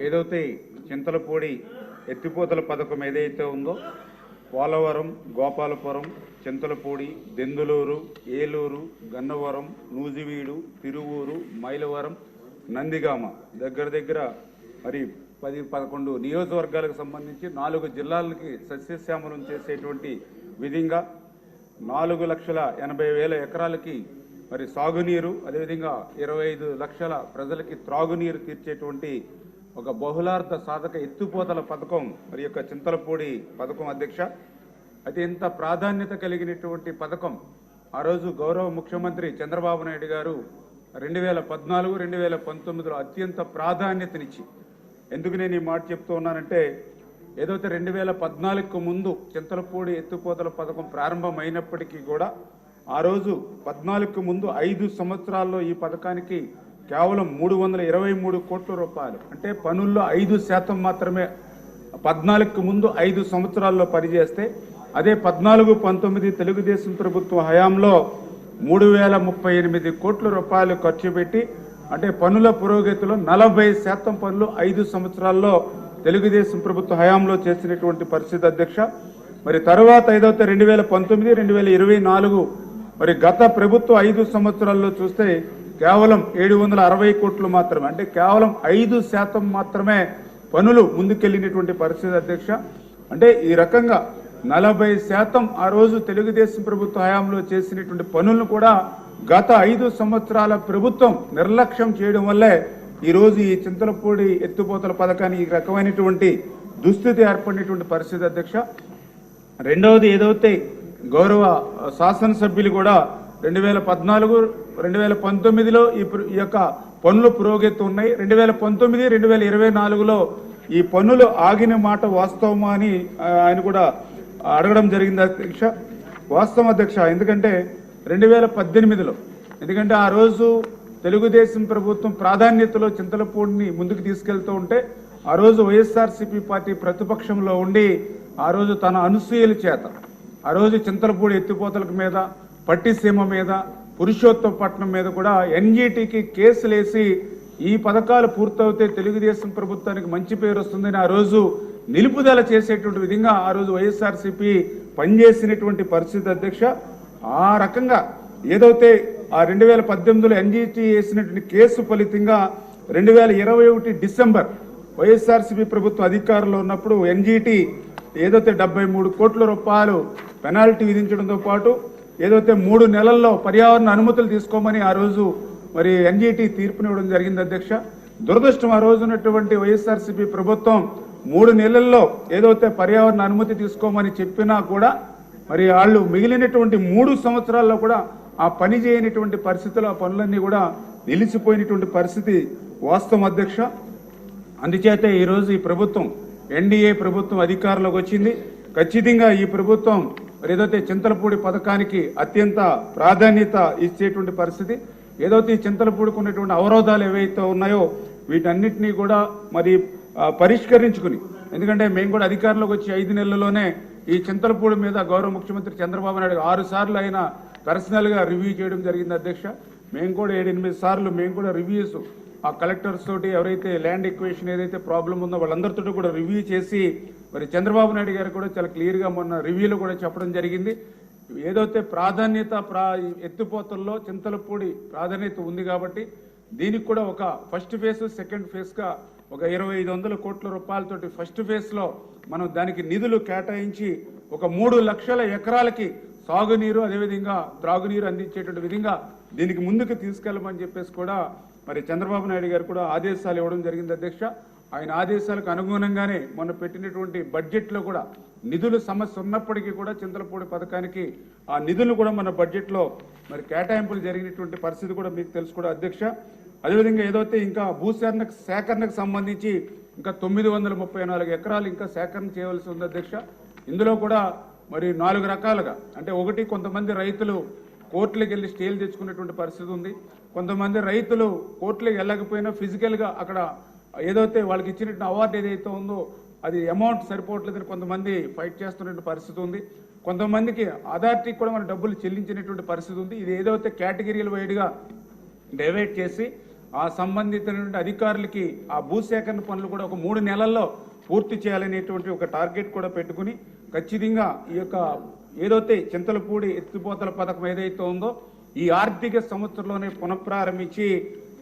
ఏదైతే చింతలపూడి ఎత్తిపోతల పథకం ఏదైతే ఉందో పోలవరం, గోపాలపురం, చింతలపూడి, దెందులూరు, ఏలూరు, గన్నవరం, నూజివీడు, తిరువూరు, మైలవరం, నందిగామ దగ్గర మరి 10-11 నియోజకవర్గాలకు సంబంధించి 4 జిల్లాలకి సస్యశ్యామలం చేసేటువంటి విధంగా 4,80,000 ఎకరాలకి మరి సాగునీరు, అదేవిధంగా 25 లక్షల ప్రజలకి త్రాగునీరు తీర్చేటువంటి ఒక బహుళార్థ సాధక ఎత్తిపోతల పథకం మరి యొక్క చింతలపూడి పథకం అధ్యక్ష. అది ఎంత ప్రాధాన్యత కలిగినటువంటి పథకం. ఆ రోజు గౌరవ ముఖ్యమంత్రి చంద్రబాబు నాయుడు గారు 2014-2019లో అత్యంత ప్రాధాన్యతనిచ్చి, ఎందుకు నేను ఈ మాట చెప్తూ ఉన్నానంటే, ఏదైతే 2014కు ముందు చింతలపూడి ఎత్తిపోతల పథకం ప్రారంభమైనప్పటికీ కూడా ఆ రోజు 14కు ముందు 5 సంవత్సరాల్లో ఈ పథకానికి కేవలం 323 కోట్ల రూపాయలు, అంటే పనుల్లో 5% మాత్రమే 14కు ముందు 5 సంవత్సరాల్లో పనిచేస్తే, అదే 14-19 తెలుగుదేశం ప్రభుత్వం హయాంలో 3,038 కోట్ల రూపాయలు ఖర్చు పెట్టి, అంటే పనుల పురోగతిలో 40% పనులు 5 సంవత్సరాల్లో తెలుగుదేశం ప్రభుత్వ హయాంలో చేసినటువంటి పరిస్థితి అధ్యక్ష. మరి తర్వాత ఏదైతే 2019-2024 మరి గత ప్రభుత్వ 5 సంవత్సరాల్లో చూస్తే కేవలం 760 కోట్లు మాత్రమే, అంటే కేవలం 5% మాత్రమే పనులు ముందుకెళ్ళినటువంటి పరిస్థితి అధ్యక్ష. అంటే ఈ రకంగా 40% ఆ రోజు తెలుగుదేశం ప్రభుత్వ హయాంలో చేసినటువంటి పనులను కూడా గత 5 సంవత్సరాల ప్రభుత్వం నిర్లక్ష్యం చేయడం వల్లే ఈరోజు ఈ చింతలపూడి ఎత్తిపోతల పథకానికి ఈ రకమైనటువంటి దుస్థితి ఏర్పడినటువంటి పరిస్థితి అధ్యక్ష. రెండవది, ఏదైతే గౌరవ శాసనసభ్యులు కూడా 2014-2019లో ఈ యొక్క పనులు పురోగతి ఉన్నాయి. 2019-2024లో ఈ పనులు ఆగిన మాట వాస్తవమా అని ఆయన కూడా అడగడం జరిగింది అధ్యక్ష. వాస్తవం అధ్యక్ష. ఎందుకంటే 2018లో, ఎందుకంటే ఆ రోజు తెలుగుదేశం ప్రభుత్వం ప్రాధాన్యతలో చింతలపూడిని ముందుకు తీసుకెళ్తూ ఉంటే, ఆ రోజు వైఎస్ఆర్సీపీ పార్టీ ప్రతిపక్షంలో ఉండి ఆ రోజు తన అనసూయల చేత ఆ రోజు చింతలపూడి ఎత్తిపోతలకు మీద, పట్టిసీమ మీద, పురుషోత్తపట్నం మీద కూడా ఎన్జీటీకి కేసులేసి ఈ పథకాలు పూర్తవుతే తెలుగుదేశం ప్రభుత్వానికి మంచి పేరు వస్తుందని ఆ రోజు నిలుపుదల చేసేటువంటి విధంగా ఆ రోజు వైఎస్ఆర్సీపీ పనిచేసినటువంటి పరిస్థితి అధ్యక్ష. ఆ రకంగా ఏదైతే ఆ 2018లో ఎన్జీటీ వేసినటువంటి కేసు ఫలితంగా 2021 డిసెంబర్ వైఎస్ఆర్సీపీ ప్రభుత్వం అధికారంలో ఉన్నప్పుడు ఎన్జీటీ ఏదైతే 73 కోట్ల రూపాయలు పెనాల్టీ విధించడంతో పాటు ఏదైతే 3 నెలల్లో పర్యావరణ అనుమతులు తీసుకోమని ఆ రోజు మరి ఎన్జీటీ తీర్పునివ్వడం జరిగింది అధ్యక్ష. దురదృష్టం, ఆ రోజు ఉన్నటువంటి వైఎస్ఆర్సీపీ ప్రభుత్వం 3 నెలల్లో ఏదైతే పర్యావరణ అనుమతి తీసుకోమని చెప్పినా కూడా మరి వాళ్ళు మిగిలినటువంటి 3 సంవత్సరాల్లో కూడా ఆ పని చేయనటువంటి పరిస్థితుల్లో ఆ పనులన్నీ కూడా నిలిచిపోయినటువంటి పరిస్థితి వాస్తవం అధ్యక్ష. అందుచేతే ఈరోజు ఈ ప్రభుత్వం, ఎన్డీఏ ప్రభుత్వం అధికారంలోకి వచ్చింది. ఖచ్చితంగా ఈ ప్రభుత్వం ఏదైతే చింతలపూడి పథకానికి అత్యంత ప్రాధాన్యత ఇచ్చేటువంటి పరిస్థితి, ఏదైతే ఈ చింతలపూడికి ఉన్నటువంటి అవరోధాలు ఏవైతే ఉన్నాయో వీటన్నిటినీ కూడా మరి పరిష్కరించుకుని, ఎందుకంటే మేము కూడా అధికారంలోకి వచ్చి 5 నెలల్లోనే ఈ చింతలపూడి మీద గౌరవ ముఖ్యమంత్రి చంద్రబాబు నాయుడు 6 సార్లు ఆయన పర్సనల్గా రివ్యూ చేయడం జరిగింది అధ్యక్ష. మేము కూడా 7-8 సార్లు మేము కూడా రివ్యూస్ ఆ కలెక్టర్స్ తోటి, ఎవరైతే ల్యాండ్ ఎక్వేషన్ ఏదైతే ప్రాబ్లం ఉందో వాళ్ళందరితో కూడా రివ్యూ చేసి మరి చంద్రబాబు నాయుడు గారు కూడా చాలా క్లియర్గా మొన్న రివ్యూలో కూడా చెప్పడం జరిగింది. ఏదైతే ప్రాధాన్యత ఎత్తిపోతల్లో చింతలపూడి ప్రాధాన్యత ఉంది కాబట్టి దీనికి కూడా ఒక ఫస్ట్ ఫేజ్, సెకండ్ ఫేజ్గా ఒక 2,500 కోట్ల రూపాయలతోటి ఫస్ట్ ఫేజ్లో మనం దానికి నిధులు కేటాయించి ఒక 3 లక్షల ఎకరాలకి సాగునీరు, అదేవిధంగా త్రాగునీరు అందించేటువంటి విధంగా దీనికి ముందుకు తీసుకెళ్ళమని చెప్పేసి కూడా మరి చంద్రబాబు నాయుడు గారు కూడా ఆదేశాలు ఇవ్వడం జరిగింది అధ్యక్ష. ఆయన ఆదేశాలకు అనుగుణంగానే మొన్న పెట్టినటువంటి బడ్జెట్లో కూడా నిధుల సమస్య ఉన్నప్పటికీ కూడా చింతలపూడి పథకానికి ఆ నిధులు కూడా మన బడ్జెట్లో మరి కేటాయింపులు జరిగినటువంటి పరిస్థితి కూడా మీకు తెలుసు కూడా అధ్యక్ష. అదేవిధంగా ఏదైతే ఇంకా సేకరణకు సంబంధించి ఇంకా 934 ఎకరాలు ఇంకా సేకరణ చేయవలసి ఉంది అధ్యక్ష. ఇందులో కూడా మరి 4 రకాలుగా, అంటే ఒకటి, కొంతమంది రైతులు కోర్టులకు వెళ్ళి స్టేలు తెచ్చుకునేటువంటి పరిస్థితి ఉంది. కొంతమంది రైతులు కోర్టులకు వెళ్ళకపోయినా ఫిజికల్గా అక్కడ ఏదైతే వాళ్ళకి ఇచ్చినటువంటి అవార్డు ఏదైతే ఉందో అది అమౌంట్ సరిపోవట్లేదని కొంతమంది ఫైట్ చేస్తున్నటువంటి పరిస్థితి ఉంది. కొంతమందికి అథారిటీకి కూడా మన డబ్బులు చెల్లించినటువంటి పరిస్థితి ఉంది. ఇది ఏదైతే కేటగిరీల వైడ్గా డైవైడ్ చేసి ఆ సంబంధిత అధికారులకి ఆ భూసేకరణ పనులు కూడా ఒక 3 నెలల్లో పూర్తి చేయాలనేటువంటి ఒక టార్గెట్ కూడా పెట్టుకుని ఖచ్చితంగా ఈ యొక్క ఏదైతే చింతలపూడి ఎత్తిపోతల పథకం ఏదైతే ఉందో ఈ ఆర్థిక సంవత్సరంలోనే పునఃప్రారంభించి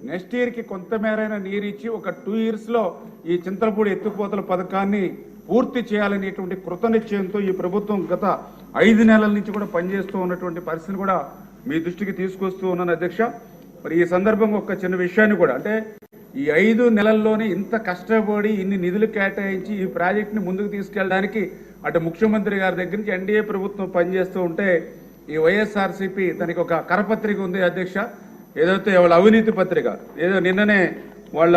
నెక్స్ట్ ఇయర్కి కొంతమేరైనా నీరిచ్చి ఒక 2 yearsలో ఈ చింతలపూడి ఎత్తిపోతల పథకాన్ని పూర్తి చేయాలనేటువంటి కృతనిశ్చయంతో ఈ ప్రభుత్వం గత 5 నెలల నుంచి కూడా పనిచేస్తూ ఉన్నటువంటి పరిస్థితిని కూడా మీ దృష్టికి తీసుకొస్తూ ఉన్నాను అధ్యక్ష. మరి ఈ సందర్భంగా ఒక చిన్న విషయాన్ని కూడా అంటే ఈ 5 నెలల్లోనే ఇంత కష్టపడి ఇన్ని నిధులు కేటాయించి ఈ ప్రాజెక్టుని ముందుకు తీసుకెళ్ళడానికి అటు ముఖ్యమంత్రి గారి దగ్గర నుంచి ఎన్డీఏ ప్రభుత్వం పనిచేస్తూ ఉంటే ఈ వైఎస్ఆర్సీపీ తనకి ఒక కరపత్రిక ఉంది అధ్యక్ష. ఏదైతే వాళ్ళ అవినీతి పత్రిక ఏదో నిన్ననే వాళ్ళ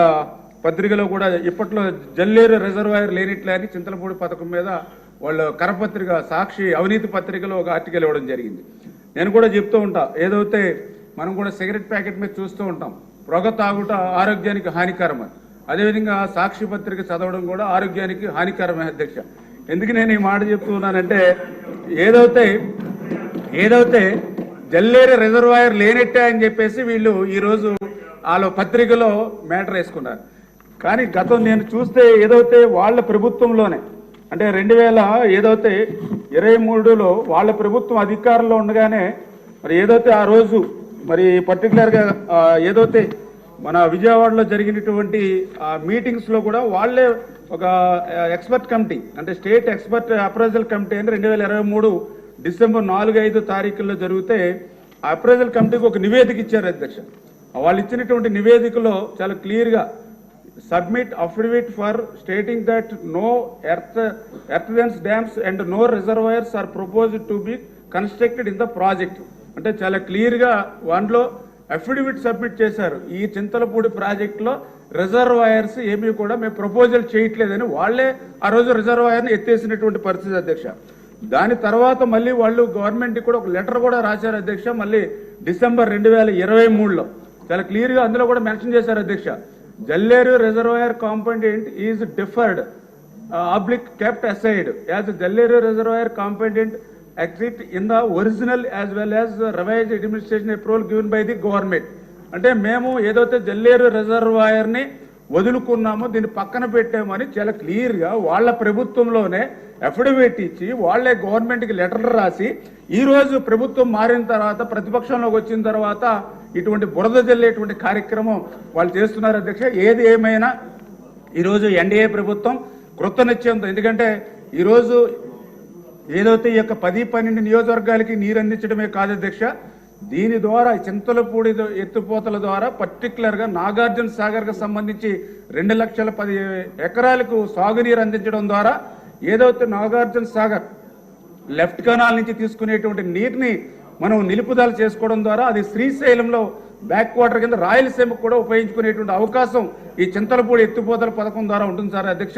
పత్రికలో కూడా ఇప్పట్లో జల్లేరు రిజర్వాయర్ లేనిట్లే అని చింతలపూడి పథకం మీద వాళ్ళ కరపత్రిక సాక్షి అవినీతి పత్రికలో ఒక ఆర్టికల్ ఇవ్వడం జరిగింది. నేను కూడా చెప్తూ ఉంటా ఏదైతే మనం కూడా సిగరెట్ ప్యాకెట్ మీద చూస్తూ ఉంటాం పొగ తాగుట ఆరోగ్యానికి హానికరం అని, అదేవిధంగా సాక్షి పత్రిక చదవడం కూడా ఆరోగ్యానికి హానికరమే అధ్యక్ష. ఎందుకు నేను ఈ మాట చెప్తున్నానంటే ఏదైతే జల్లేరు రిజర్వాయర్ లేనట్టే అని చెప్పేసి వీళ్ళు ఈరోజు వాళ్ళ పత్రికలో మ్యాటర్ వేసుకున్నారు. కానీ గతం నేను చూస్తే ఏదైతే వాళ్ళ ప్రభుత్వంలోనే అంటే 2023లో వాళ్ళ ప్రభుత్వం అధికారంలో ఉండగానే మరి ఏదైతే ఆ రోజు మరి పర్టికులర్గా ఏదైతే మన విజయవాడలో జరిగినటువంటి మీటింగ్స్లో కూడా వాళ్ళే ఒక ఎక్స్పర్ట్ కమిటీ అంటే స్టేట్ ఎక్స్పర్ట్ అప్రైజల్ కమిటీ అని 2023 డిసెంబర్ 4-5 తారీఖుల్లో జరిగితే ఆ అప్రైజల్ కమిటీకి ఒక నివేదిక ఇచ్చారు అధ్యక్ష. వాళ్ళు ఇచ్చినటువంటి నివేదికలో చాలా క్లియర్గా submit affidavit for stating that no earthworks dams and no reservoirs are proposed to be constructed in the project. అంటే చాలా క్లియర్గా వాటిలో అఫిడవిట్ సబ్మిట్ చేశారు. ఈ చింతలపూడి ప్రాజెక్టులో రిజర్వాయర్స్ ఏమీ కూడా మేము ప్రపోజల్ చేయట్లేదని వాళ్ళే ఆ రోజు రిజర్వాయర్ని ఎత్తేసినటువంటి పరిస్థితి అధ్యక్ష. దాని తర్వాత మళ్ళీ వాళ్ళు గవర్నమెంట్కి కూడా ఒక లెటర్ కూడా రాశారు అధ్యక్ష. మళ్ళీ డిసెంబర్ 2023లో చాలా క్లియర్గా అందులో కూడా మెన్షన్ చేశారు అధ్యక్ష. Jalleru reservoir component is deferred kept aside as Jalleru reservoir component exist in the original as well as revised administration approval given by the government. అంటే మేము ఏదైతే జల్లేరు రిజర్వాయర్ని వదులుకున్నామో దీన్ని పక్కన పెట్టామని చాలా క్లియర్గా వాళ్ళ ప్రభుత్వంలోనే అఫిడవిట్ ఇచ్చి వాళ్ళే గవర్నమెంట్కి లెటర్లు రాసి ఈరోజు ప్రభుత్వం మారిన తర్వాత ప్రతిపక్షంలోకి వచ్చిన తర్వాత ఇటువంటి బురద జల్లేటువంటి కార్యక్రమం వాళ్ళు చేస్తున్నారు అధ్యక్ష. ఏది ఏమైనా ఈరోజు ఎన్డీఏ ప్రభుత్వం కృతనిశ్చయంతో, ఎందుకంటే ఈరోజు ఏదైతే ఈ యొక్క 10-12 నియోజకవర్గాలకి నీరు అందించడమే కాదు అధ్యక్ష, దీని ద్వారా చింతలపూడి ఎత్తిపోతల ద్వారా పర్టికులర్గా నాగార్జున సాగర్కి సంబంధించి 2,10,000 ఎకరాలకు సాగునీరు అందించడం ద్వారా ఏదైతే నాగార్జున సాగర్ లెఫ్ట్ కెనాల్ నుంచి తీసుకునేటువంటి నీటిని మనం నిలుపుదల చేసుకోవడం ద్వారా అది శ్రీశైలంలో బ్యాక్ వాటర్ కింద రాయలసీమకు కూడా ఉపయోగించుకునేటువంటి అవకాశం ఈ చింతలపూడి ఎత్తిపోతల పథకం ద్వారా ఉంటుంది సార్ అధ్యక్ష.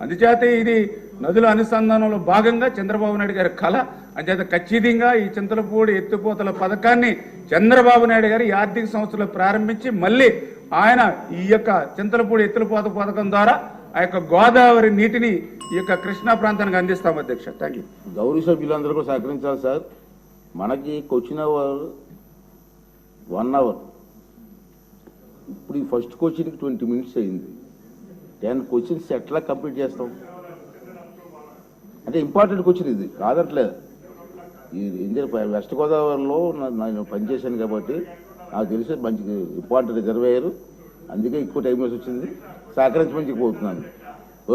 అందుచేత ఇది నదుల అనుసంధానంలో భాగంగా చంద్రబాబు నాయుడు గారి కళ. అంచేత ఖచ్చితంగా ఈ చింతలపూడి ఎత్తిపోతల పథకాన్ని చంద్రబాబు నాయుడు గారు ఈ ఆర్థిక సంవత్సరంలో ప్రారంభించి మళ్ళీ ఆయన ఈ యొక్క చింతలపూడి ఎత్తిపోత పథకం ద్వారా ఆ యొక్క గోదావరి నీటిని ఈ యొక్క కృష్ణా ప్రాంతానికి అందిస్తాం అధ్యక్ష. Thank you. గౌరవ సభ్యులందరూ కూడా సహకరించాలి సార్. మనకి క్వశ్చన్ అవర్ 1 hour, ఇప్పుడు ఈ ఫస్ట్ క్వశ్చన్కి 20 minutes అయింది. 10 questions ఎట్లా కంప్లీట్ చేస్తాం? అంటే ఇంపార్టెంట్ క్వశ్చన్ ఇది కాదట్లేదు. వెస్ట్ గోదావరిలో నేను పనిచేశాను కాబట్టి నాకు తెలిసి మంచి ఇంపార్టెంట్ రిజర్వేయర్, అందుకే ఎక్కువ టైం వేసి వచ్చింది. సహకరించమని చెప్పబోతున్నాను.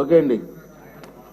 ఓకే అండి.